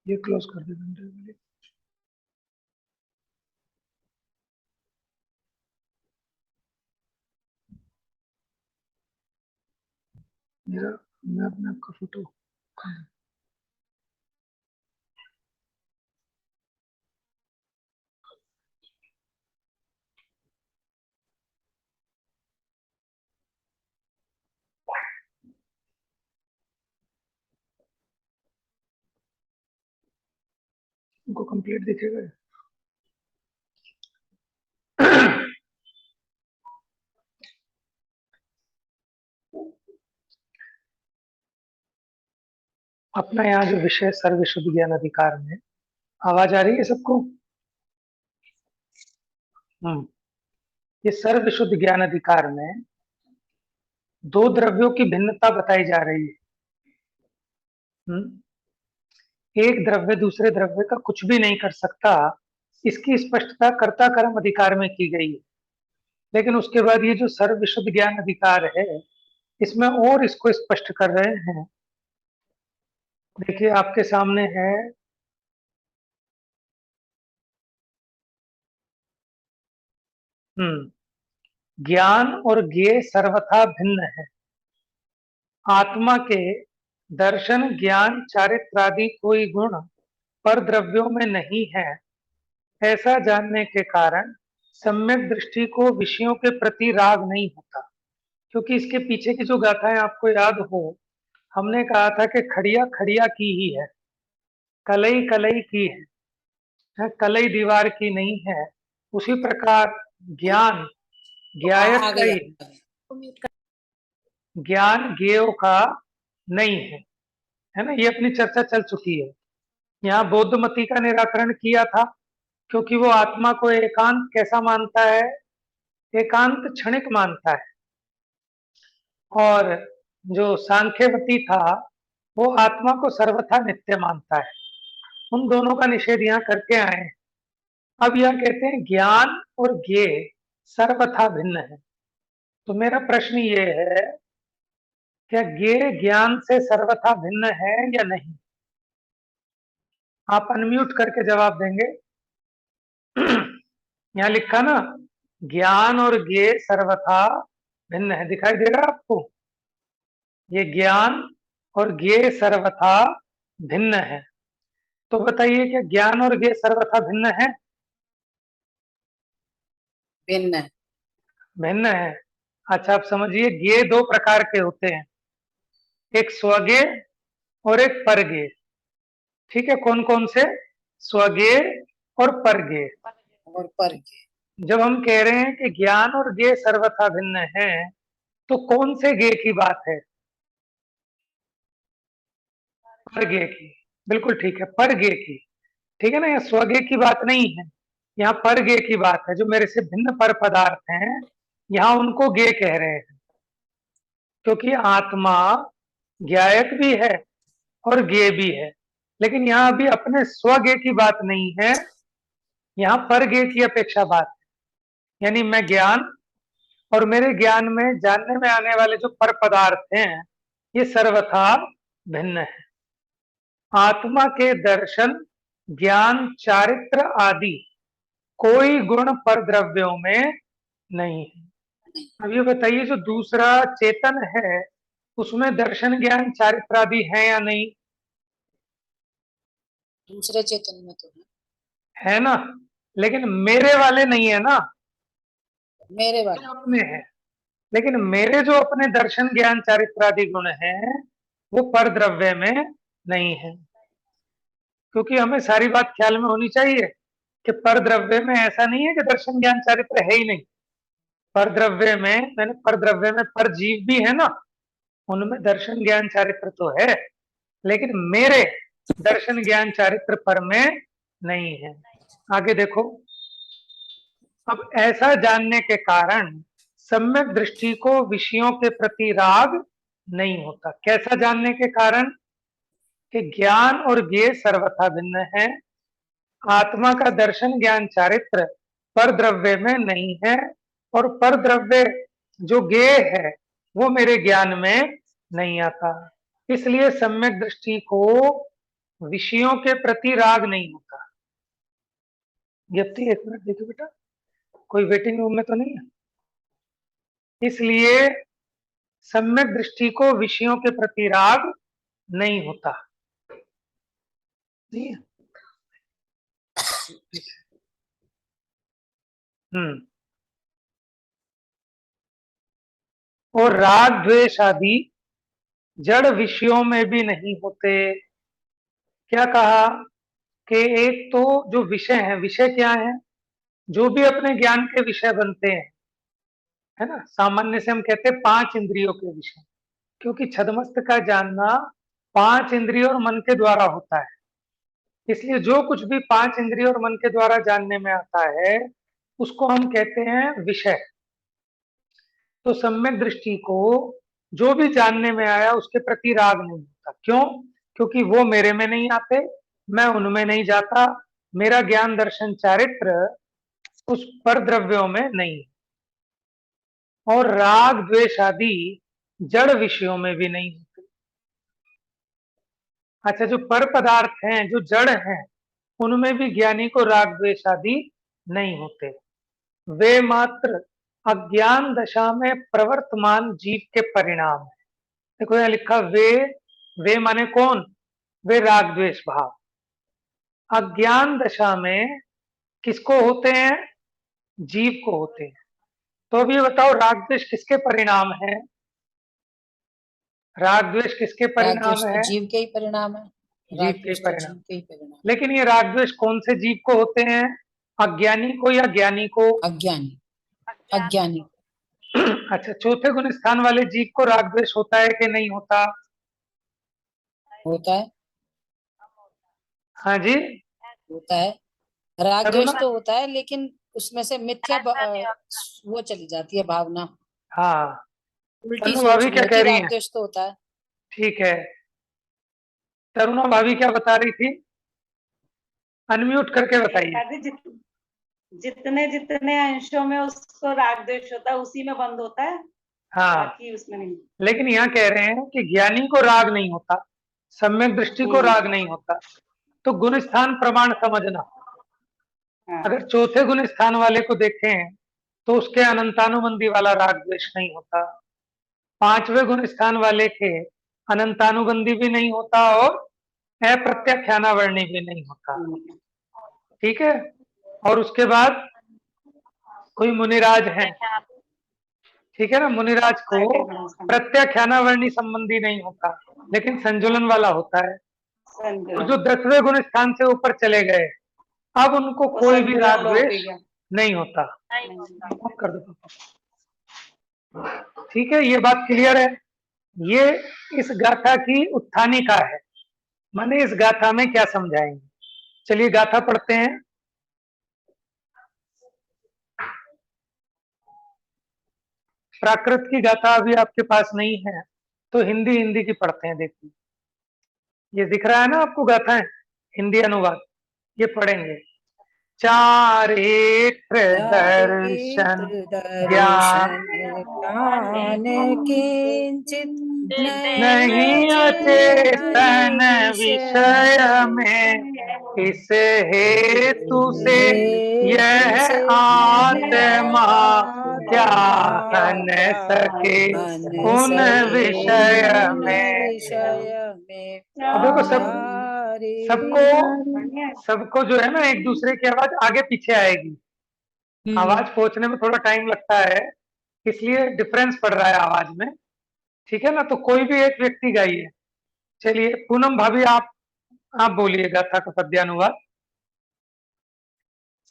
ये क्लोज कर दे घंटे के लिए। मेरा मैं अपने आप का फोटो उनको कंप्लीट दिखेगा। अपना यहाँ जो विषय सर्व शुद्ध ज्ञान अधिकार में आवाज आ रही है सबको? ये सर्व शुद्ध ज्ञान अधिकार में दो द्रव्यों की भिन्नता बताई जा रही है। एक द्रव्य दूसरे द्रव्य का कुछ भी नहीं कर सकता, इसकी स्पष्टता कर्ता कर्म अधिकार में की गई है। लेकिन उसके बाद ये जो सर्व विशुद्ध ज्ञान अधिकार है, इसमें और इसको स्पष्ट कर रहे हैं। देखिए आपके सामने है ज्ञान और ज्ञेय सर्वथा भिन्न है। आत्मा के दर्शन ज्ञान चारित्र आदि कोई गुण पर द्रव्यों में नहीं है। ऐसा जानने के कारण सम्यक दृष्टि को विषयों के प्रति राग नहीं होता। क्योंकि इसके पीछे की जो गाथाएं आपको याद हो, हमने कहा था कि खड़िया खड़िया की ही है, कलई कलई की है, कलई दीवार की नहीं है। उसी प्रकार ज्ञान ज्ञायक का ही है, ज्ञान ज्ञेयों का नहीं है ना। ये अपनी चर्चा चल चुकी है। यहाँ बौद्ध मति का निराकरण किया था, क्योंकि वो आत्मा को एकांत कैसा मानता है? एकांत क्षणिक मानता है। और जो सांख्यवती था, वो आत्मा को सर्वथा नित्य मानता है। उन दोनों का निषेध यहाँ करके आए हैं। अब यह कहते हैं ज्ञान और ज्ञेय सर्वथा भिन्न है। तो मेरा प्रश्न ये है, क्या ज्ञेय ज्ञान से सर्वथा भिन्न है या नहीं? आप अनम्यूट करके जवाब देंगे। यहाँ लिखा ना, ज्ञान और ज्ञेय सर्वथा भिन्न है, दिखाई देगा आपको? ये ज्ञान और ज्ञेय सर्वथा भिन्न है। तो बताइए क्या ज्ञान और ज्ञेय सर्वथा भिन्न है? भिन्न है। भिन्न है। अच्छा, आप समझिए, ज्ञेय दो प्रकार के होते हैं, एक स्वज्ञेय और एक परज्ञेय। ठीक है, कौन कौन से? स्वज्ञेय और परज्ञेय। और परज्ञेय। जब हम कह रहे हैं कि ज्ञान और ज्ञेय सर्वथा भिन्न है, तो कौन से ज्ञेय की बात है? परज्ञेय की। बिल्कुल ठीक है, परज्ञेय की। ठीक है ना, यहाँ स्वज्ञेय की बात नहीं है, यहाँ परज्ञेय की बात है। जो मेरे से भिन्न पर पदार्थ हैं, यहाँ उनको ज्ञेय कह रहे हैं। क्योंकि आत्मा ज्ञायक भी है और ज्ञेय भी है। लेकिन यहाँ अभी अपने स्वज्ञेय की बात नहीं है, यहाँ परज्ञेय की अपेक्षा बात है। यानी मैं ज्ञान और मेरे ज्ञान में जानने में आने वाले जो पर पदार्थ हैं, ये सर्वथा भिन्न है। आत्मा के दर्शन ज्ञान चारित्र आदि कोई गुण पर द्रव्यों में नहीं है। अब ये बताइए, जो दूसरा चेतन है, उसमें दर्शन ज्ञान चारित्र आदि है या नहीं? दूसरे चेतन में तो है ना। लेकिन मेरे वाले नहीं है ना, मेरे वाले अपने है। लेकिन मेरे जो अपने दर्शन ज्ञान चारित्र आदि गुण हैं, वो पर द्रव्य में नहीं है। क्योंकि हमें सारी बात ख्याल में होनी चाहिए कि पर द्रव्य में ऐसा नहीं है कि दर्शन ज्ञान चारित्र है ही नहीं। पर द्रव्य में, मैंने पर द्रव्य में पर जीव भी है ना, उनमें दर्शन ज्ञान चारित्र तो है, लेकिन मेरे दर्शन ज्ञान चारित्र पर में नहीं है। आगे देखो। अब ऐसा जानने के कारण सम्यक दृष्टि को विषयों के प्रति राग नहीं होता। कैसा जानने के कारण? कि ज्ञान और ज्ञेय सर्वथा भिन्न है। आत्मा का दर्शन ज्ञान चारित्र पर द्रव्य में नहीं है, और पर द्रव्य जो ज्ञेय है वो मेरे ज्ञान में नहीं आता। इसलिए सम्यक दृष्टि को विषयों के प्रति राग नहीं होता। ज्ञप्ति, एक मिनट देखिए बेटा, कोई वेटिंग रूम में तो नहीं है, इसलिए सम्यक दृष्टि को विषयों के प्रति राग नहीं होता। नहीं है? और राग द्वेष आदि जड़ विषयों में भी नहीं होते। क्या कहा कि एक तो जो विषय है, विषय क्या है, जो भी अपने ज्ञान के विषय बनते हैं, है ना, सामान्य से हम कहते हैं 5 इंद्रियों के विषय, क्योंकि छदमस्त का जानना 5 इंद्रियों और मन के द्वारा होता है, इसलिए जो कुछ भी 5 इंद्रियों और मन के द्वारा जानने में आता है उसको हम कहते हैं विषय। तो सम्यक दृष्टि को जो भी जानने में आया उसके प्रति राग नहीं होता। क्यों? क्योंकि वो मेरे में नहीं आते, मैं उनमें नहीं जाता, मेरा ज्ञान दर्शन चारित्र उस पर द्रव्यों में नहीं। और राग द्वेष आदि जड़ विषयों में भी नहीं होते। अच्छा, जो पर पदार्थ हैं, जो जड़ हैं, उनमें भी ज्ञानी को राग द्वेष आदि नहीं होते। वे मात्र अज्ञान दशा में प्रवर्तमान जीव के परिणाम है। देखो यहाँ लिखा वे माने कौन? वे राग द्वेष भाव अज्ञान दशा में किसको होते हैं? जीव को होते हैं। तो अब ये बताओ, राग द्वेष किसके परिणाम है? राग द्वेष किसके राग परिणाम द्वेष तो है? जीव के ही परिणाम है। जीव राग के द्वेष तो परिणाम। जीव के ही परिणाम। लेकिन ये राग द्वेष कौन से जीव को होते हैं? अज्ञानी को या ज्ञानी को? अज्ञानी, अज्ञानी। अच्छा, चौथे गुण स्थान वाले जीव को राग द्वेष होता है कि नहीं होता? होता है, हाँ जी, होता है। राग करुणा। द्वेष तो होता है, लेकिन उसमें से मिथ्या वो चली जाती है भावना, हाँ, उल्टी तनु सोच भाभी नहीं क्या कह होती। रही राग हैं? द्वेष तो होता है। ठीक है, तरुणा भाभी क्या बता रही थी? अनम्यूट करके बताइए। दादी जितने जितने अंशों में उसको राग द्वेष होता है उसी में बंद होता है, हाँ, बाकी उसमें नहीं। लेकिन यहाँ कह रहे हैं कि ज्ञानी को राग नहीं होता, सम्यक दृष्टि को राग नहीं होता। तो गुण स्थान प्रमाण समझना। हाँ। अगर चौथे गुण स्थान वाले को देखें तो उसके अनंतानुबंधी वाला राग द्वेष नहीं होता। 5वें गुण स्थान वाले के अनंतानुबंधी भी नहीं होता और अप्रत्याख्यानावर्णी भी नहीं होता। ठीक है। और उसके बाद कोई मुनिराज है, ठीक है ना, मुनिराज को प्रत्याख्यानावर्णी संबंधी नहीं होता, लेकिन संजुलन वाला होता है। और जो 10वें गुण स्थान से ऊपर चले गए, अब उनको कोई भी राग द्वेष नहीं होता। कर दो। ठीक है, ये बात क्लियर है। ये इस गाथा की उत्थानिका है, माने इस गाथा में क्या समझाएंगे। चलिए गाथा पढ़ते हैं। प्राकृत की गाथा अभी आपके पास नहीं है तो हिंदी की पढ़ते हैं। देखिए, ये दिख रहा है ना आपको गाथा है, हिंदी अनुवाद, ये पढ़ेंगे। चारित्र दर्शन ज्ञान किंचित नहीं अचेतन विषय में, इस हेतु से यह आत्मा क्या हन सके उन विषय में। अब देखो, सबको जो है ना, एक दूसरे की आवाज आगे पीछे आएगी। आवाज पहुंचने में थोड़ा टाइम लगता है, इसलिए डिफरेंस पड़ रहा है आवाज में। ठीक है ना, तो कोई भी एक व्यक्ति गाइए। चलिए पूनम भाभी, आप बोलिए गाथा का पद्यानुवाद,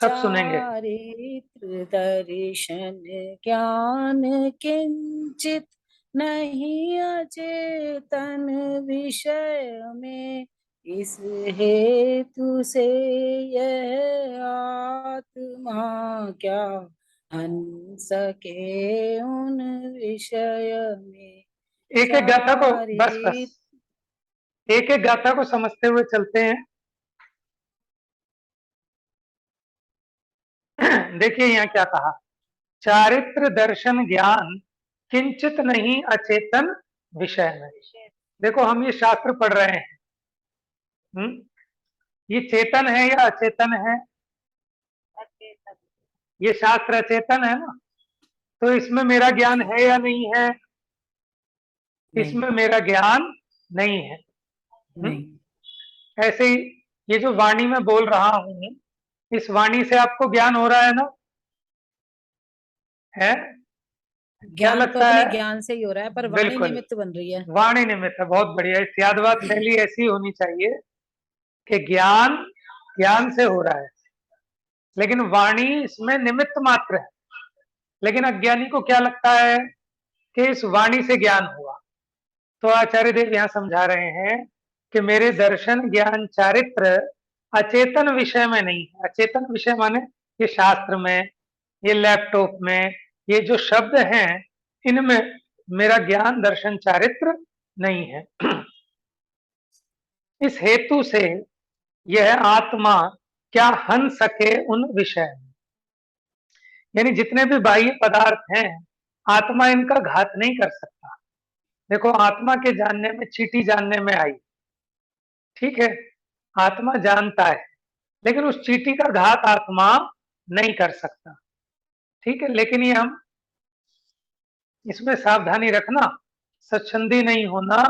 सब सुनेंगे। चारित्र दर्शन ज्ञान किंचित नहीं अचेतन विषय में, इस हेतु से यह आत्मा क्या हन सके उन विषय में। एक एक गाथा को बस एक एक गाथा को समझते हुए चलते हैं। देखिए यहाँ क्या कहा, चारित्र दर्शन ज्ञान किंचित नहीं अचेतन विषय में। देखो, हम ये शास्त्र पढ़ रहे हैं, ये चेतन है या अचेतन है? अचेतन। ये शास्त्र अचेतन है ना, तो इसमें मेरा ज्ञान है या नहीं है? नहीं, इसमें मेरा ज्ञान नहीं है। नहीं। ऐसे ही ये जो वाणी में बोल रहा हूं, इस वाणी से आपको ज्ञान हो रहा है ना? है? क्या ज्ञान तो लगता अपने है? ज्ञान से ही हो रहा है, पर वाणी बिल्कुल, निमित्त बन रही है। वाणी निमित्त है। बहुत बढ़िया। इस यादवाद शैली ऐसी होनी चाहिए कि ज्ञान ज्ञान से हो रहा है, लेकिन वाणी इसमें निमित्त मात्र है। लेकिन अज्ञानी को क्या लगता है कि इस वाणी से ज्ञान हुआ। तो आचार्य देव यहाँ समझा रहे हैं कि मेरे दर्शन ज्ञान चारित्र अचेतन विषय में नहीं है। अचेतन विषय माने ये शास्त्र में, ये लैपटॉप में, ये जो शब्द हैं, इनमें मेरा ज्ञान दर्शन चारित्र नहीं है। इस हेतु से यह आत्मा क्या हन सके उन विषय में, यानी जितने भी बाह्य पदार्थ हैं, आत्मा इनका घात नहीं कर सकता। देखो, आत्मा के जानने में चींटी जानने में आई, ठीक है, आत्मा जानता है, लेकिन उस चींटी का घात आत्मा नहीं कर सकता, ठीक है। लेकिन ये हम इसमें सावधानी रखना, स्वच्छंदी नहीं होना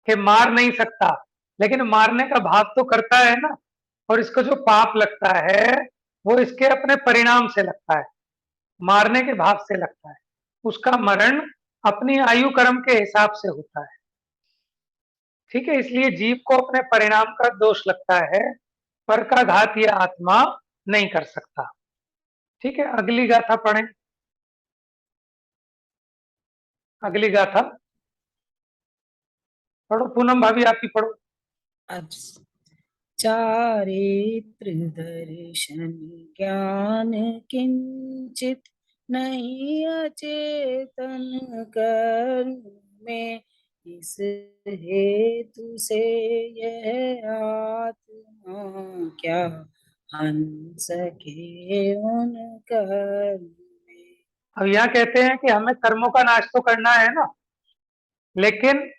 कि मार नहीं सकता, लेकिन मारने का भाव तो करता है ना। और इसको जो पाप लगता है वो इसके अपने परिणाम से लगता है, मारने के भाव से लगता है। उसका मरण अपनी आयु कर्म के हिसाब से होता है, ठीक है। इसलिए जीव को अपने परिणाम का दोष लगता है, पर का घात यह आत्मा नहीं कर सकता, ठीक है। अगली गाथा पढ़ें। अगली गाथा पढ़ो, पूनम भाभी आप ही पढ़ो। अच्छा। चारित्र दर्शन ज्ञान किंचित नहीं अचेतन कर्म में, इस हेतु से यह आत्मा क्या हन सके उन कर्म में। अब यहाँ कहते हैं कि हमें कर्मों का नाश तो करना है ना, लेकिन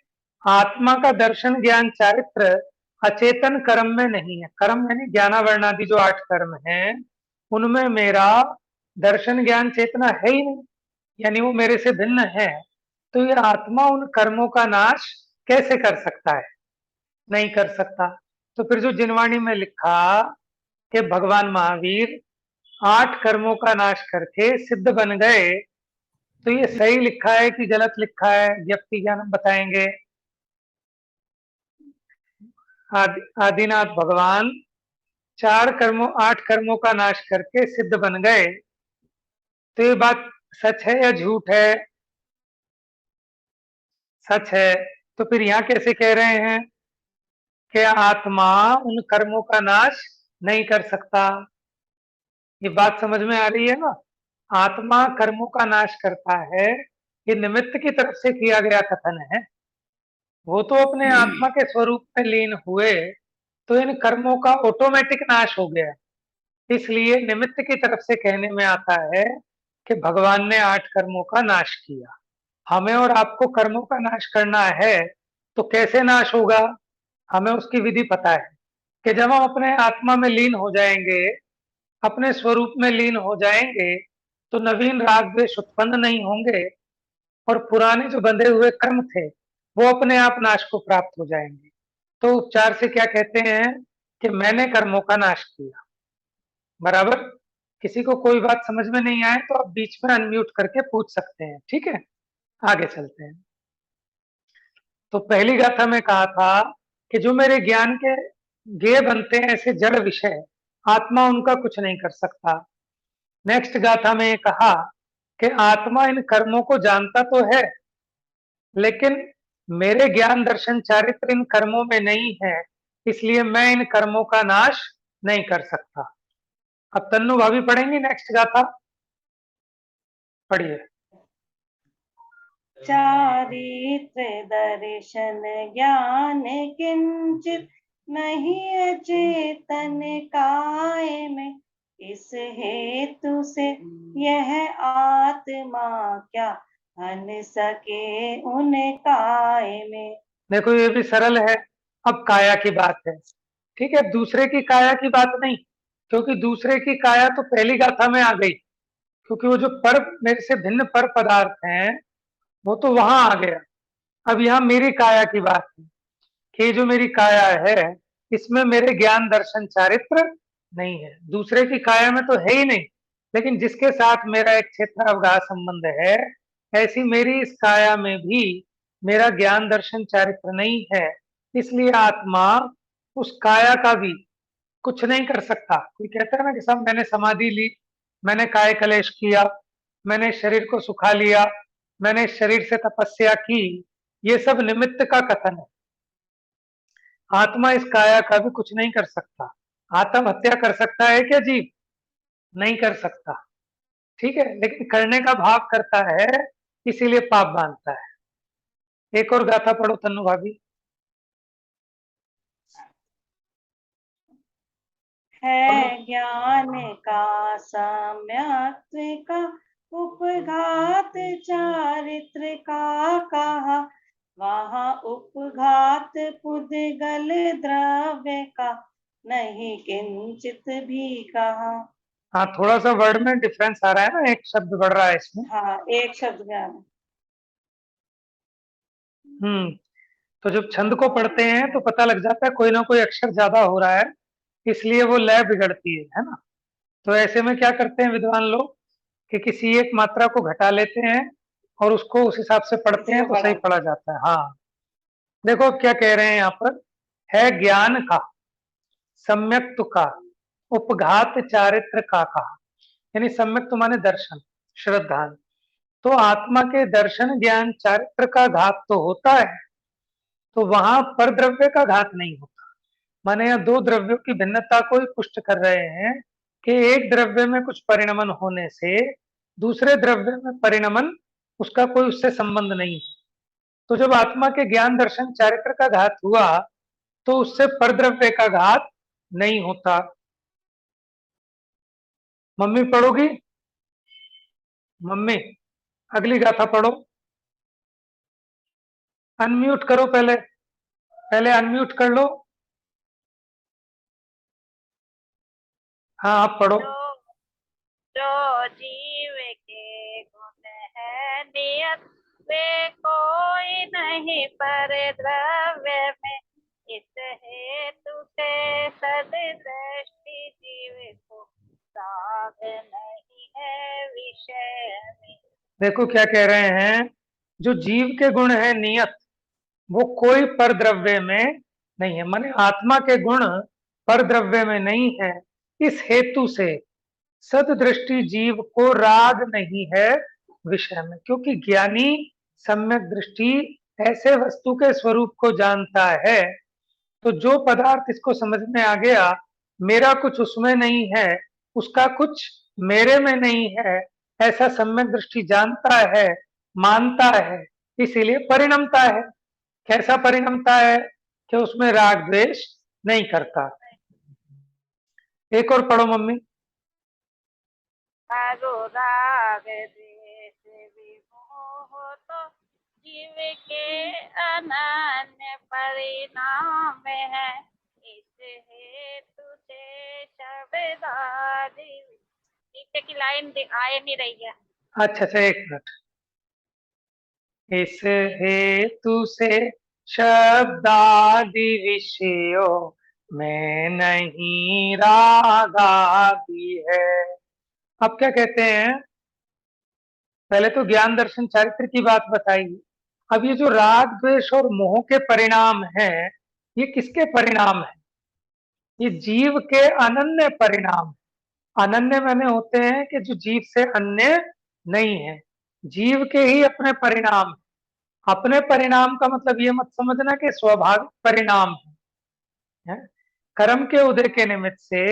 आत्मा का दर्शन ज्ञान चारित्र अचेतन कर्म में नहीं है। कर्म यानी ज्ञानावरणादि जो 8 कर्म हैं, उनमें मेरा दर्शन ज्ञान चेतना है ही नहीं, यानी वो मेरे से भिन्न है। तो ये आत्मा उन कर्मों का नाश कैसे कर सकता है? नहीं कर सकता। तो फिर जो जिनवाणी में लिखा कि भगवान महावीर 8 कर्मों का नाश करके सिद्ध बन गए, तो ये सही लिखा है कि गलत लिखा है? व्यक्ति ज्ञान हम बताएंगे। आदिनाथ भगवान 8 कर्मों का नाश करके सिद्ध बन गए, तो ये बात सच है या झूठ है? सच है। तो फिर यहाँ कैसे कह रहे हैं कि आत्मा उन कर्मों का नाश नहीं कर सकता? ये बात समझ में आ रही है ना? आत्मा कर्मों का नाश करता है, ये निमित्त की तरफ से किया गया कथन है। वो तो अपने आत्मा के स्वरूप में लीन हुए, तो इन कर्मों का ऑटोमेटिक नाश हो गया। इसलिए निमित्त की तरफ से कहने में आता है कि भगवान ने 8 कर्मों का नाश किया। हमें और आपको कर्मों का नाश करना है, तो कैसे नाश होगा? हमें उसकी विधि पता है कि जब हम अपने आत्मा में लीन हो जाएंगे, अपने स्वरूप में लीन हो जाएंगे, तो नवीन राग द्वेष उत्पन्न नहीं होंगे, और पुराने जो बंधे हुए कर्म थे वो अपने आप नाश को प्राप्त हो जाएंगे। तो उपचार से क्या कहते हैं कि मैंने कर्मों का नाश किया। बराबर। किसी को कोई बात समझ में नहीं आए तो आप बीच में अनम्यूट करके पूछ सकते हैं, ठीक है। आगे चलते हैं। तो पहली गाथा में कहा था कि जो मेरे ज्ञान के ज्ञेय बनते हैं ऐसे जड़ विषय, आत्मा उनका कुछ नहीं कर सकता। नेक्स्ट गाथा में कहा कि आत्मा इन कर्मों को जानता तो है, लेकिन मेरे ज्ञान दर्शन चारित्र इन कर्मों में नहीं है, इसलिए मैं इन कर्मों का नाश नहीं कर सकता। अब तन्नू भाभी पढ़ेंगी नेक्स्ट गाथा, पढ़िए। चारित्र दर्शन ज्ञान किंचित नहीं अचेतन काय में, इस हेतु से यह आत्मा क्या हन सके उन काय में। देखो, ये भी सरल है। अब काया की बात है। ठीक है, दूसरे की काया की बात नहीं, क्योंकि दूसरे की काया तो पहली गाथा में आ गई, क्योंकि वो जो पर मेरे से भिन्न पर पदार्थ हैं वो तो वहां आ गया। अब यहाँ मेरी काया की बात है कि जो मेरी काया है इसमें मेरे ज्ञान दर्शन चारित्र नहीं है, दूसरे की काया में तो है ही नहीं, लेकिन जिसके साथ मेरा एक क्षेत्र अवगाह संबंध है, ऐसी मेरी इस काया में भी मेरा ज्ञान दर्शन चारित्र नहीं है। इसलिए आत्मा उस काया का भी कुछ नहीं कर सकता। कोई कहता है ना कि सब मैंने समाधि ली, मैंने काय कलेश किया, मैंने शरीर को सुखा लिया, मैंने शरीर से तपस्या की, ये सब निमित्त का कथन है। आत्मा इस काया का भी कुछ नहीं कर सकता। आत्महत्या कर सकता है क्या जीव? नहीं कर सकता, ठीक है, लेकिन करने का भाव करता है, इसीलिए पाप बांधता है। एक और गाथा पढ़ो तन्नु भाभी। है ज्ञान का सम्यक्त्व का उपघात चारित्र का कहा, वहाँ उपघात पुद्गल द्रव्य का नहीं किंचित भी कहा। हाँ, थोड़ा सा वर्ड में डिफरेंस आ रहा है ना, एक शब्द बढ़ रहा है इसमें। हाँ, एक शब्द ज्ञान। तो जब छंद को पढ़ते हैं तो पता लग जाता है कोई ना कोई अक्षर ज्यादा हो रहा है, इसलिए वो लय बिगड़ती है ना। तो ऐसे में क्या करते हैं विद्वान लोग कि किसी एक मात्रा को घटा लेते हैं और उसको उस हिसाब से पढ़ते किसी हैं को तो सही बढ़ा। पढ़ा जाता है। हाँ, देखो अब क्या कह रहे हैं यहाँ पर, है ज्ञान का, सम्यक्त्व का, उपघात चारित्र का कहा, यानी सम्यक्त्व माने दर्शन, श्रद्धा। तो आत्मा के दर्शन ज्ञान चारित्र का घात तो होता है, तो वहां पर द्रव्य का घात नहीं होता। माने यहाँ दो द्रव्यों की भिन्नता को ही पुष्ट कर रहे हैं कि एक द्रव्य में कुछ परिणमन होने से दूसरे द्रव्य में परिणमन, उसका कोई उससे संबंध नहीं है। तो जब आत्मा के ज्ञान दर्शन चारित्र का घात हुआ तो उससे परद्रव्य का घात नहीं होता। मम्मी पढ़ोगी? मम्मी अगली गाथा पढ़ो। अनम्यूट करो, पहले पहले अनम्यूट कर लो। हाँ, आप पढ़ो। जो जीव के गुण है नियत, वे कोई नहीं पर द्रव्य में, इस हेतु से सदृष्टि जीव को राग नहीं है विषय में। देखो क्या कह रहे हैं, जो जीव के गुण है नियत, वो कोई पर द्रव्य में नहीं है, माने आत्मा के गुण पर द्रव्य में नहीं है। इस हेतु से सददृष्टि जीव को राग नहीं है विषय में, क्योंकि ज्ञानी सम्यक दृष्टि ऐसे वस्तु के स्वरूप को जानता है। तो जो पदार्थ इसको समझ में आ गया, मेरा कुछ उसमें नहीं है, उसका कुछ मेरे में नहीं है, ऐसा सम्यक दृष्टि जानता है, मानता है, इसीलिए परिणमता है। कैसा परिणमता है? कि उसमें राग द्वेष नहीं करता। एक और पढ़ो मम्मी। राग द्वेष विमोह तो जीव के अनन्य परिणाम है, इस हेतु से शब्दादि। नीचे की लाइन आए नहीं रही है। अच्छा, एक मिनट। इस हेतु से शब्दादि विषयों में नहीं राग आदि है। अब क्या कहते हैं, पहले तो ज्ञान दर्शन चारित्र की बात बताई, अब ये जो राग द्वेष और मोह के परिणाम है, ये किसके परिणाम है? ये जीव के अनन्य परिणाम। अनन्य माने होते हैं कि जो जीव से अन्य नहीं है, जीव के ही अपने परिणाम। अपने परिणाम का मतलब ये मत समझना कि स्वाभाविक परिणाम है। कर्म के उदय के निमित्त से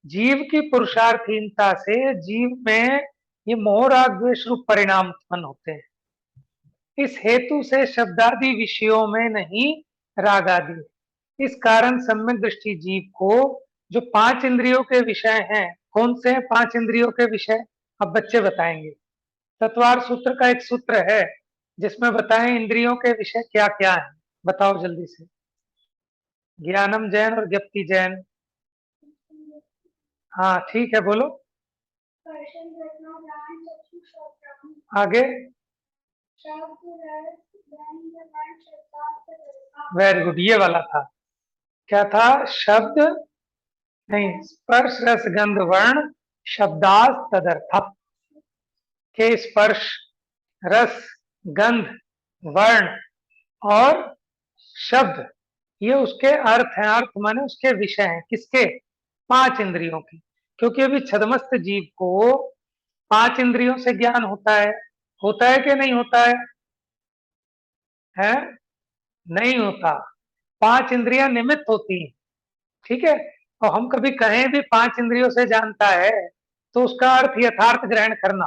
जीव की पुरुषार्थहीनता से जीव में ये मोह राग द्वेष रूप परिणाम उत्पन्न होते हैं। इस हेतु से शब्दादि विषयों में नहीं राग आदि। इस कारण सम्यक दृष्टि जीव को जो पांच इंद्रियों के विषय हैं, कौन से हैं पांच इंद्रियों के विषय? अब बच्चे बताएंगे। तत्वार सूत्र का एक सूत्र है जिसमें बताएं इंद्रियों के विषय क्या क्या है, बताओ जल्दी से। ज्ञानम जैन और ज्ञप्ति जैन। हाँ ठीक है, बोलो आगे। वेरी गुड, ये वाला था। क्या था? शब्द नहीं, स्पर्श रस गंध वर्ण शब्दास तदर्थ। के स्पर्श, रस, गंध, वर्ण और शब्द ये उसके अर्थ हैं। अर्थ माने उसके विषय हैं। किसके? 5 इंद्रियों के। क्योंकि अभी छदमस्त जीव को 5 इंद्रियों से ज्ञान होता है कि नहीं होता है? नहीं होता। 5 इंद्रियां निमित्त होती हैं, ठीक है। और हम कभी कहें भी 5 इंद्रियों से जानता है तो उसका अर्थ यथार्थ ग्रहण करना,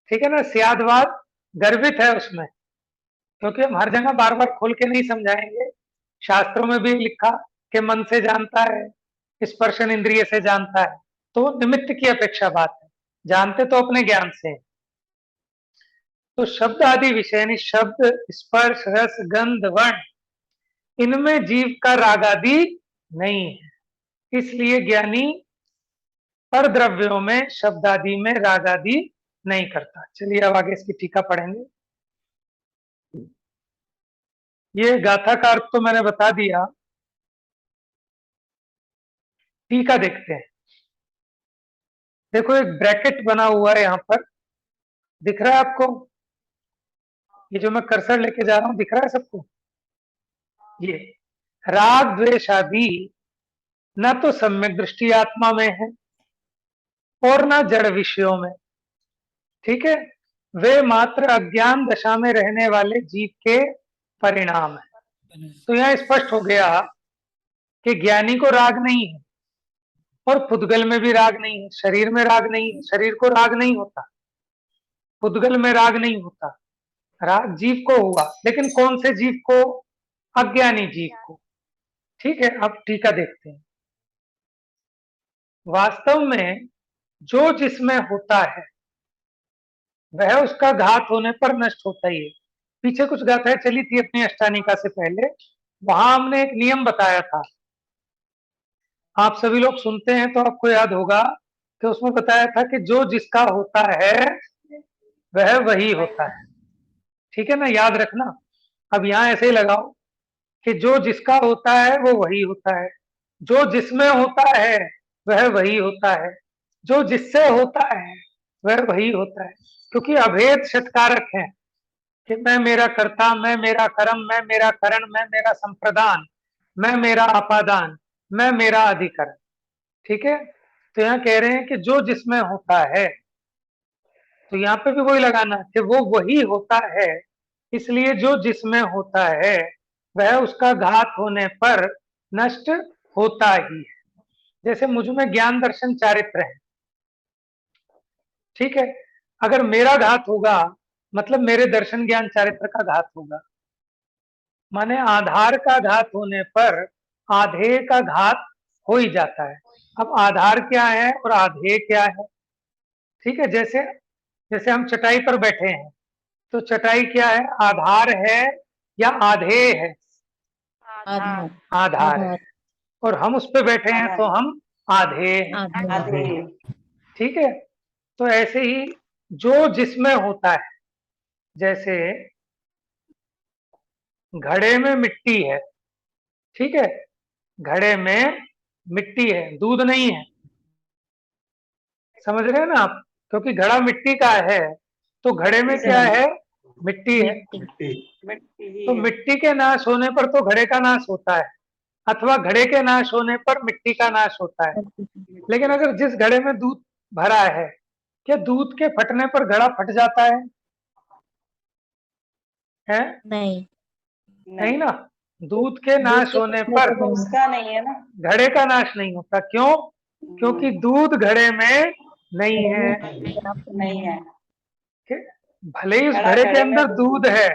ठीक है ना। स्यादवाद गर्वित है उसमें, क्योंकि हम हर जगह बार बार खोल के नहीं समझाएंगे। शास्त्रों में भी लिखा कि मन से जानता है, स्पर्शन इंद्रिय से जानता है, तो निमित्त की अपेक्षा बात है। जानते तो अपने ज्ञान से हैं। तो शब्द आदि विषय यानी शब्द, स्पर्श, रस, गंध, वर्ण, इनमें जीव का राग आदि नहीं है। इसलिए ज्ञानी पर द्रव्यों में, शब्द आदि में राग आदि नहीं करता। चलिए अब आगे इसकी टीका पढ़ेंगे। ये गाथा का अर्थ तो मैंने बता दिया, टीका देखते हैं। देखो एक ब्रैकेट बना हुआ है यहां पर, दिख रहा है आपको? ये जो मैं कर्सर लेके जा रहा हूं दिख रहा है सबको? ये राग द्वेष आदि न तो सम्यक दृष्टि आत्मा में है और न जड़ विषयों में, ठीक है। वे मात्र अज्ञान दशा में रहने वाले जीव के परिणाम है। तो यहां स्पष्ट हो गया कि ज्ञानी को राग नहीं है और पुद्गल में भी राग नहीं है। शरीर में राग नहीं है, शरीर को राग नहीं होता। पुद्गल में राग नहीं होता। राग जीव को हुआ, लेकिन कौन से जीव को? अज्ञानी जीव को, ठीक है। अब टीका देखते हैं। वास्तव में जो जिसमें होता है वह उसका घात होने पर नष्ट होता ही है। पीछे कुछ गाथाएं चली थी अपनी अष्टानिका से पहले, वहां हमने एक नियम बताया था। आप सभी लोग सुनते हैं तो आपको याद होगा कि उसमें बताया था कि जो जिसका होता है वह वही होता है, ठीक है ना। याद रखना। अब यहां ऐसे ही लगाओ कि जो जिसका होता है वो वही होता है, जो जिसमें होता है वह वही होता है, जो जिससे होता है वह वही होता है। क्योंकि अभेद शतकारक है कि मैं मेरा कर्ता, मैं मेरा कर्म, मैं मेरा करण, मैं मेरा संप्रदान, मैं मेरा अपादान, मैं मेरा अधिकरण, ठीक है। तो यहाँ कह रहे हैं कि जो जिसमें होता है, तो यहाँ पे भी वही लगाना कि वो वही होता है। इसलिए जो जिसमें होता है वह उसका घात होने पर नष्ट होता ही है। जैसे मुझ में ज्ञान दर्शन चारित्र है, ठीक है। अगर मेरा घात होगा मतलब मेरे दर्शन ज्ञान चारित्र का घात होगा। माने आधार का घात होने पर आधेय का घात हो ही जाता है। अब आधार क्या है और आधेय क्या है, ठीक है। जैसे जैसे हम चटाई पर बैठे हैं तो चटाई क्या है? आधार है या आधेय है? आधार। आधार है। और हम उस पे बैठे हैं तो हम आधेय हैं, आधे। ठीक है। तो ऐसे ही जो जिसमें होता है, जैसे घड़े में मिट्टी है, ठीक है। घड़े में मिट्टी है, दूध नहीं है, समझ रहे हैं ना आप? क्योंकि घड़ा मिट्टी का है तो घड़े में क्या है? मिट्टी है। मिट्टी तो मिट्टी के नाश होने पर तो घड़े का नाश होता है, अथवा घड़े के नाश होने पर मिट्टी का नाश होता है। लेकिन अगर जिस घड़े में दूध भरा है, क्या दूध के फटने पर घड़ा फट जाता है? नहीं। नहीं ना। दूध के नाश होने पर उसका नहीं है ना। घड़े का नाश नहीं होता। क्यों? क्योंकि दूध घड़े में नहीं है। नहीं है। भले ही उस घड़ा घड़े के घड़े में अंदर दूध है,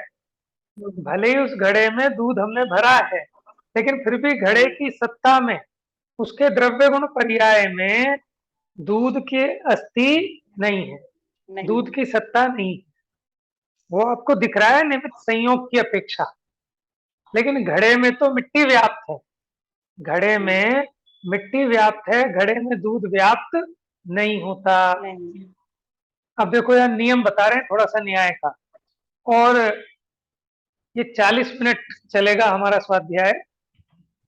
भले ही उस घड़े में दूध हमने भरा है, लेकिन फिर भी घड़े की सत्ता में, उसके द्रव्य गुण पर्याय में दूध की अस्थि नहीं है, नहीं। दूध की सत्ता नहीं है। वो आपको दिख रहा है निमित्त संयोग की अपेक्षा, लेकिन घड़े में तो मिट्टी व्याप्त है, घड़े में मिट्टी व्याप्त है, घड़े में दूध व्याप्त नहीं होता। नहीं। अब देखो यार नियम बता रहे हैं थोड़ा सा न्याय का, और ये 40 मिनट चलेगा हमारा स्वाध्याय,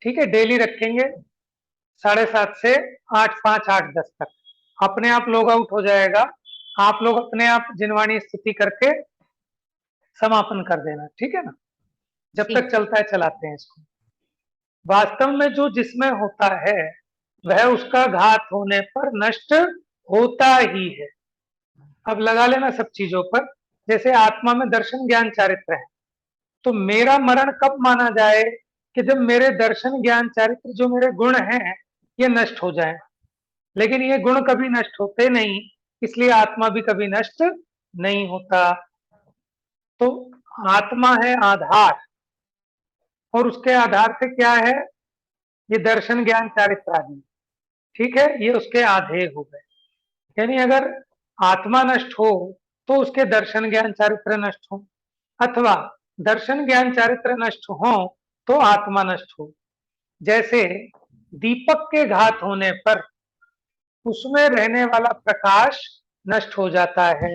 ठीक है। डेली रखेंगे 7:30 से 8, 5, 8, 10 तक। अपने आप लॉग आउट हो जाएगा, आप लोग अपने आप जिनवाणी स्तुति करके समापन कर देना, ठीक है ना। जब ठीक। तक चलता है चलाते हैं इसको। वास्तव में जो जिसमें होता है वह उसका घात होने पर नष्ट होता ही है। अब लगा लेना सब चीजों पर। जैसे आत्मा में दर्शन ज्ञान चारित्र है, तो मेरा मरण कब माना जाए कि जब मेरे दर्शन ज्ञान चारित्र जो मेरे गुण हैं ये नष्ट हो जाए। लेकिन ये गुण कभी नष्ट होते नहीं, इसलिए आत्मा भी कभी नष्ट नहीं होता। तो आत्मा है आधार, और उसके आधार से क्या है, ये दर्शन ज्ञान चारित्र आदि, ठीक है, ये उसके आधे हो गए। यानी अगर आत्मा नष्ट हो तो उसके दर्शन ज्ञान चारित्र नष्ट हो, अथवा दर्शन ज्ञान चारित्र नष्ट हो तो आत्मा नष्ट हो। जैसे दीपक के घात होने पर उसमें रहने वाला प्रकाश नष्ट हो जाता है।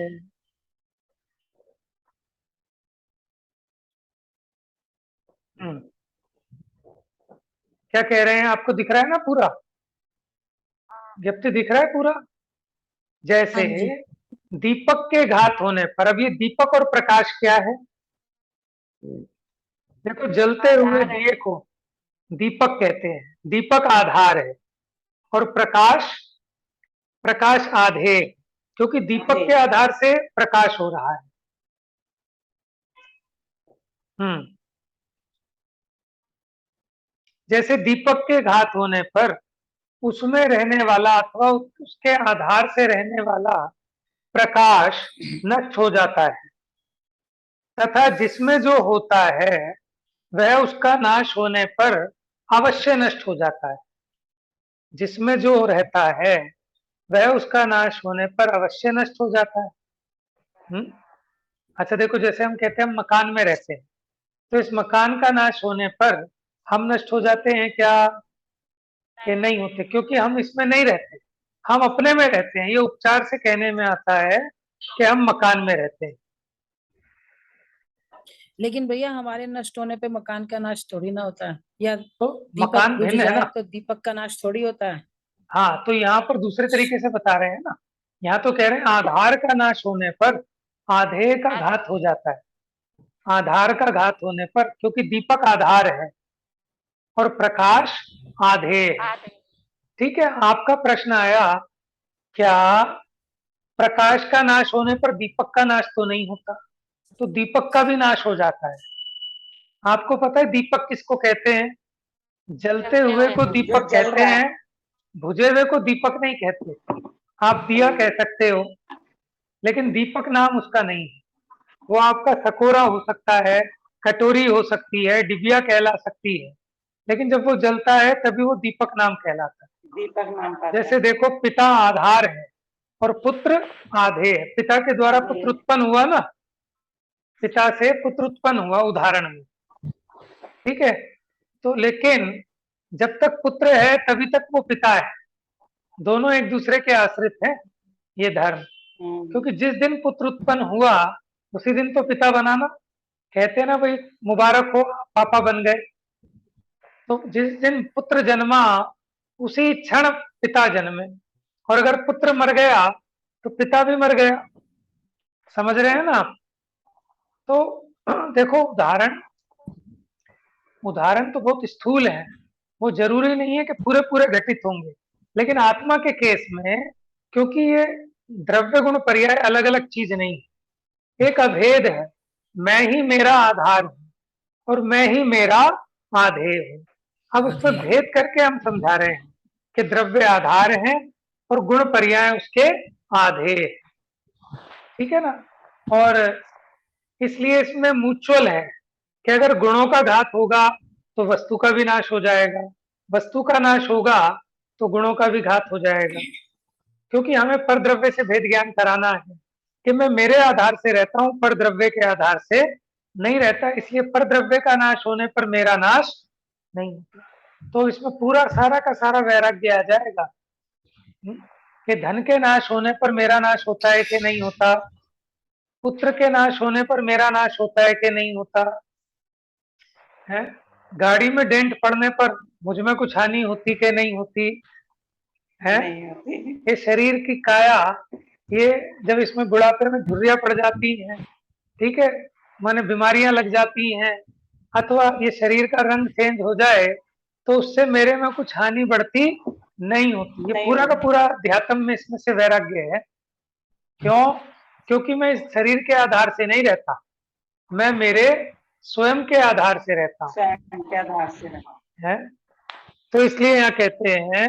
क्या कह रहे हैं, आपको दिख रहा है ना पूरा, व्यक्ति दिख रहा है पूरा। जैसे हाँ जी। दीपक के घात होने पर, अब ये दीपक और प्रकाश क्या है, देखो जलते हुए आधार है। दिए को दीपक कहते हैं। दीपक आधार है और प्रकाश, प्रकाश आधे, क्योंकि दीपक के आधार से प्रकाश हो रहा है। जैसे दीपक के घात होने पर उसमें रहने वाला अथवा उसके आधार से रहने वाला प्रकाश नष्ट हो जाता है, तथा जिसमें जो होता है वह उसका नाश होने पर अवश्य नष्ट हो जाता है। जिसमें जो रहता है वह उसका नाश होने पर अवश्य नष्ट हो जाता है। अच्छा देखो, जैसे हम कहते हैं हम मकान में रहते हैं, तो इस मकान का नाश होने पर हम नष्ट हो जाते हैं क्या, ये नहीं होते, क्योंकि हम इसमें नहीं रहते, हम अपने में रहते हैं। ये उपचार से कहने में आता है कि हम मकान में रहते हैं। लेकिन भैया हमारे नष्ट होने पे मकान का नाश थोड़ी ना होता है, या तो दीपक मकान बुझ भिन्न है जाए ना। तो दीपक का नाश थोड़ी होता है। हाँ, तो यहाँ पर दूसरे तरीके से बता रहे हैं ना। यहाँ तो कह रहे हैं आधार का नाश होने पर आधे का घात हो जाता है। आधार का घात होने पर, क्योंकि दीपक आधार है और प्रकाश आधे है। आधे। ठीक है, आपका प्रश्न आया क्या प्रकाश का नाश होने पर दीपक का नाश तो नहीं होता, तो दीपक का भी नाश हो जाता है। आपको पता है दीपक किसको कहते हैं, जलते हुए को दीपक जल कहते रहा है। हैं, बुझे हुए को दीपक नहीं कहते। आप दिया कह सकते हो, लेकिन दीपक नाम उसका नहीं है। वो आपका सकोरा हो सकता है, कटोरी हो सकती है, डिबिया कहला सकती है, लेकिन जब वो जलता है तभी वो दीपक नाम कहलाता है। दीपक नाम पाता जैसे देखो पिता आधार है और पुत्र आधे है। पिता के द्वारा पुत्र उत्पन्न हुआ ना, पिता से पुत्र उत्पन्न हुआ उदाहरण में, ठीक है। तो लेकिन जब तक पुत्र है तभी तक वो पिता है, दोनों एक दूसरे के आश्रित हैं ये धर्म। क्योंकि जिस दिन पुत्र उत्पन्न हुआ उसी दिन तो पिता बना ना, कहते हैं ना भाई मुबारक हो पापा बन गए। तो जिस दिन पुत्र जन्मा उसी क्षण पिता जन्मे, और अगर पुत्र मर गया तो पिता भी मर गया। समझ रहे हैं ना आप। तो देखो उदाहरण, उदाहरण तो बहुत स्थूल है, वो जरूरी नहीं है कि पूरे पूरे घटित होंगे। लेकिन आत्मा के केस में, क्योंकि ये द्रव्य गुण पर्याय अलग अलग चीज नहीं, एक अभेद है। मैं ही मेरा आधार हूं और मैं ही मेरा आधेय हूं। अब उस पर भेद करके हम समझा रहे हैं कि द्रव्य आधार है और गुण पर्याय उसके आधेय, ठीक है ना। और इसलिए इसमें म्यूचुअल है कि अगर गुणों का घात होगा तो वस्तु का भी नाश हो जाएगा, वस्तु का नाश होगा तो गुणों का भी घात हो जाएगा। क्योंकि हमें पर द्रव्य से भेद ज्ञान कराना है कि मैं मेरे आधार से रहता हूं, पर द्रव्य के आधार से नहीं रहता, इसलिए पर द्रव्य का नाश होने पर मेरा नाश नहीं होता। तो इसमें पूरा सारा का सारा वैराग्य आ जाएगा। कि धन के नाश होने पर मेरा नाश होता है कि नहीं होता, पुत्र के नाश होने पर मेरा नाश होता है कि नहीं होता है, गाड़ी में डेंट पड़ने पर मुझ में कुछ हानि होती कि नहीं होती है, नहीं होती। ये शरीर की काया, ये जब इसमें बुढ़ापे में झुर्रियां पड़ जाती हैं, ठीक है, माने बीमारियां लग जाती हैं, अथवा ये शरीर का रंग चेंज हो जाए, तो उससे मेरे में कुछ हानि बढ़ती नहीं होती। ये नहीं पूरा का होती। पूरा अध्यात्म में इसमें से वैराग्य है। क्यों? क्योंकि मैं इस शरीर के आधार से नहीं रहता, मैं मेरे स्वयं के आधार से रहता हूं, स्वयं के आधार से रहा। है। तो इसलिए यहाँ कहते हैं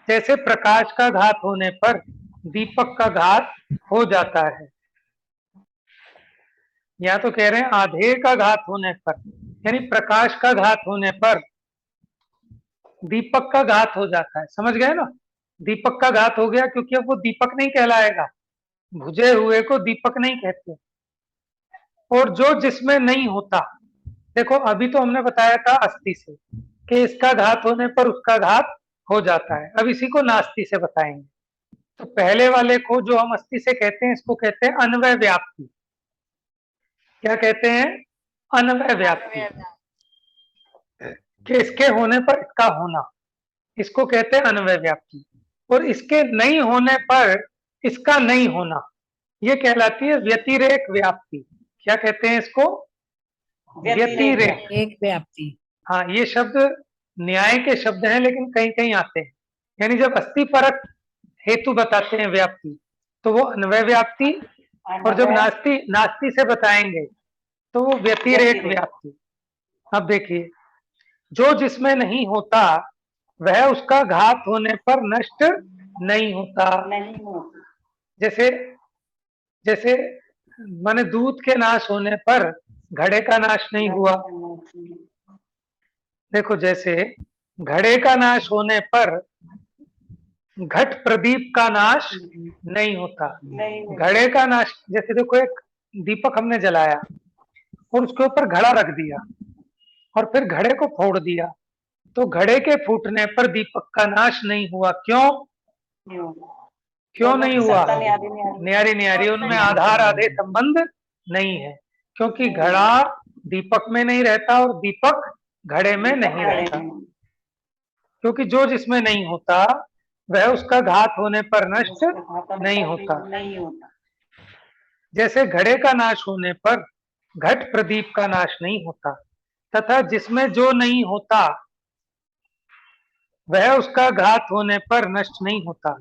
जैसे प्रकाश का घात होने पर दीपक का घात हो जाता है, या तो कह रहे हैं आधे का घात होने पर, यानी प्रकाश का घात होने पर दीपक का घात हो जाता है। समझ गए ना? दीपक का घात हो गया क्योंकि अब वो दीपक नहीं कहलाएगा, बुझे हुए को दीपक नहीं कहते। और जो जिसमें नहीं होता, देखो अभी तो हमने बताया था अस्थि से कि इसका घात होने पर उसका घात हो जाता है, अब इसी को नास्ति से बताएंगे। तो पहले वाले को जो हम अस्थि से कहते हैं, इसको कहते हैं अन्वय व्याप्ति। क्या कहते हैं? अन्वय व्याप्ति, कि इसके होने पर इसका होना, इसको कहते हैं अन्वय व्याप्ति। और इसके नहीं होने पर इसका नहीं होना, ये कहलाती है व्यतिरेक व्याप्ति। क्या कहते हैं इसको? व्यतिरेक। एक व्याप्ति। हाँ, ये शब्द न्याय के शब्द हैं, लेकिन कहीं कहीं आते हैं। यानी जब अस्थि परक हेतु बताते हैं व्याप्ति, तो वो अन्वय व्याप्ति, और जब नास्ति से बताएंगे तो वो व्यतिरेक व्याप्ति। अब देखिए, जो जिसमें नहीं होता वह उसका घात होने पर नष्ट नहीं होता। नहीं होता। जैसे जैसे माने दूध के नाश होने पर घड़े का नाश नहीं हुआ। देखो, जैसे घड़े का नाश होने पर घट प्रदीप का नाश नहीं होता। घड़े का नाश, जैसे देखो एक दीपक हमने जलाया और उसके ऊपर घड़ा रख दिया और फिर घड़े को फोड़ दिया, तो घड़े के फूटने पर दीपक का नाश नहीं हुआ। क्यों? क्यों नहीं हुआ? न्यारी न्यारी, उनमें आधार आधे संबंध नहीं है, क्योंकि घड़ा दीपक में नहीं रहता और दीपक घड़े में नहीं रहता। क्योंकि जो जिसमें नहीं होता वह उसका घात होने पर नष्ट नहीं होता। जैसे घड़े का नाश होने पर घट प्रदीप का नाश नहीं होता, तथा जिसमें जो नहीं होता वह उसका घात होने पर नष्ट नहीं होता।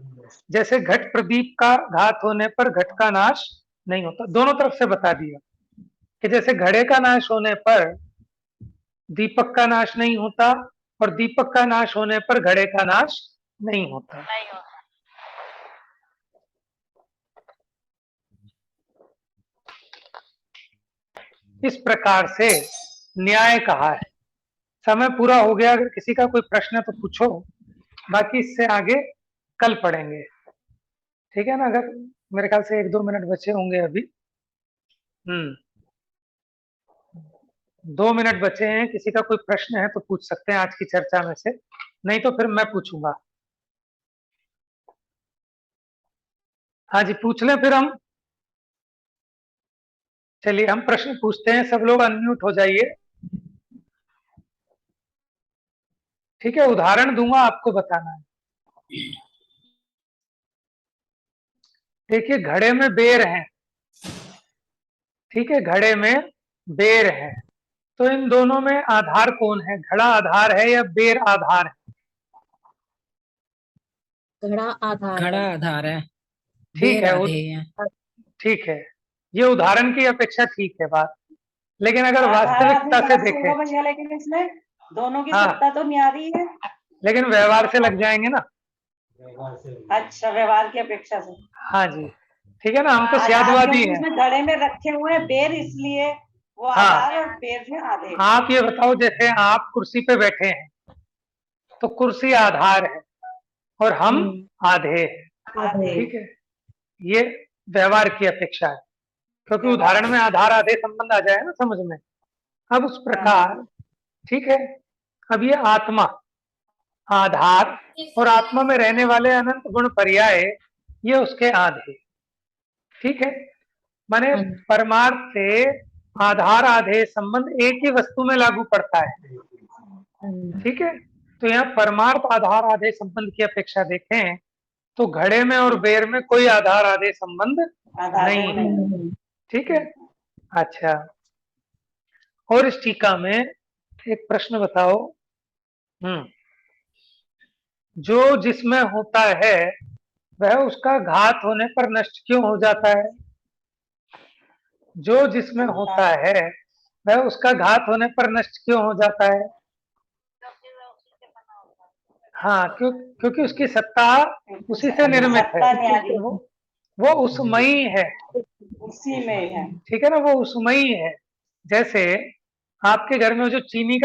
जैसे घट प्रदीप का घात होने पर घट का नाश नहीं होता। दोनों तरफ से बता दिया कि जैसे घड़े का नाश होने पर दीपक का नाश नहीं होता और दीपक का नाश होने पर घड़े का नाश नहीं होता। इस प्रकार से न्याय कहा है। समय पूरा हो गया, अगर किसी का कोई प्रश्न है तो पूछो, बाकी इससे आगे कल पढ़ेंगे, ठीक है ना? अगर मेरे ख्याल से 1-2 मिनट बचे होंगे अभी। 2 मिनट बचे हैं, किसी का कोई प्रश्न है तो पूछ सकते हैं आज की चर्चा में से, नहीं तो फिर मैं पूछूंगा। हाँ जी, पूछ लें फिर हम। चलिए हम प्रश्न पूछते हैं, सब लोग अनम्यूट हो जाइए, ठीक है? उदाहरण दूंगा, आपको बताना है। देखिए, घड़े में बेर है, ठीक है, घड़े में बेर है, तो इन दोनों में आधार कौन है? घड़ा आधार है या बेर आधार है? घड़ा आधार है। ठीक है, ठीक है, ये उदाहरण की अपेक्षा ठीक है बात, लेकिन अगर वास्तविकता से देखें, लेकिन इसमें दोनों की हाँ, सत्ता तो न्यारी है, लेकिन व्यवहार से लग जाएंगे ना। अच्छा, व्यवहार की अपेक्षा से। हाँ जी, ठीक है ना, हम तो स्यादवादी हैं। इसमें घड़े में रखे हुए बेर, इसलिए वो आधार और बेर में आधे। आप ये बताओ, जैसे आप कुर्सी पे बैठे हैं तो कुर्सी आधार है और हम आधे हैं, ठीक है? ये व्यवहार की अपेक्षा है, क्योंकि उदाहरण में आधार आधे संबंध आ जाए ना समझ में। अब उस प्रकार, ठीक है, अब ये आत्मा, आधार और आत्मा में रहने वाले अनंत गुण पर्याय, ये उसके आधे। ठीक है, माने हाँ। परमार्थ से आधार आधे संबंध एक ही वस्तु में लागू पड़ता है। ठीक है, तो यहाँ परमार्थ आधार आधे संबंध की अपेक्षा देखें तो घड़े में और बेर में कोई आधार आधे संबंध आधार नहीं है। नहीं। ठीक है, अच्छा, और इस टीका में एक प्रश्न बताओ। जो जिसमें होता है वह उसका घात होने पर नष्ट क्यों हो जाता है? जो जिसमें होता है वह उसका घात होने पर नष्ट क्यों हो जाता है? क्योंकि वह उसी से बना होता है। हाँ, क्योंकि उसकी सत्ता उसी से निर्मित है, सत्ता न्यारी वो उसमयी है। उसी में है। ठीक है ना, वो उसमयी है। जैसे आपके घर में जो चीनी का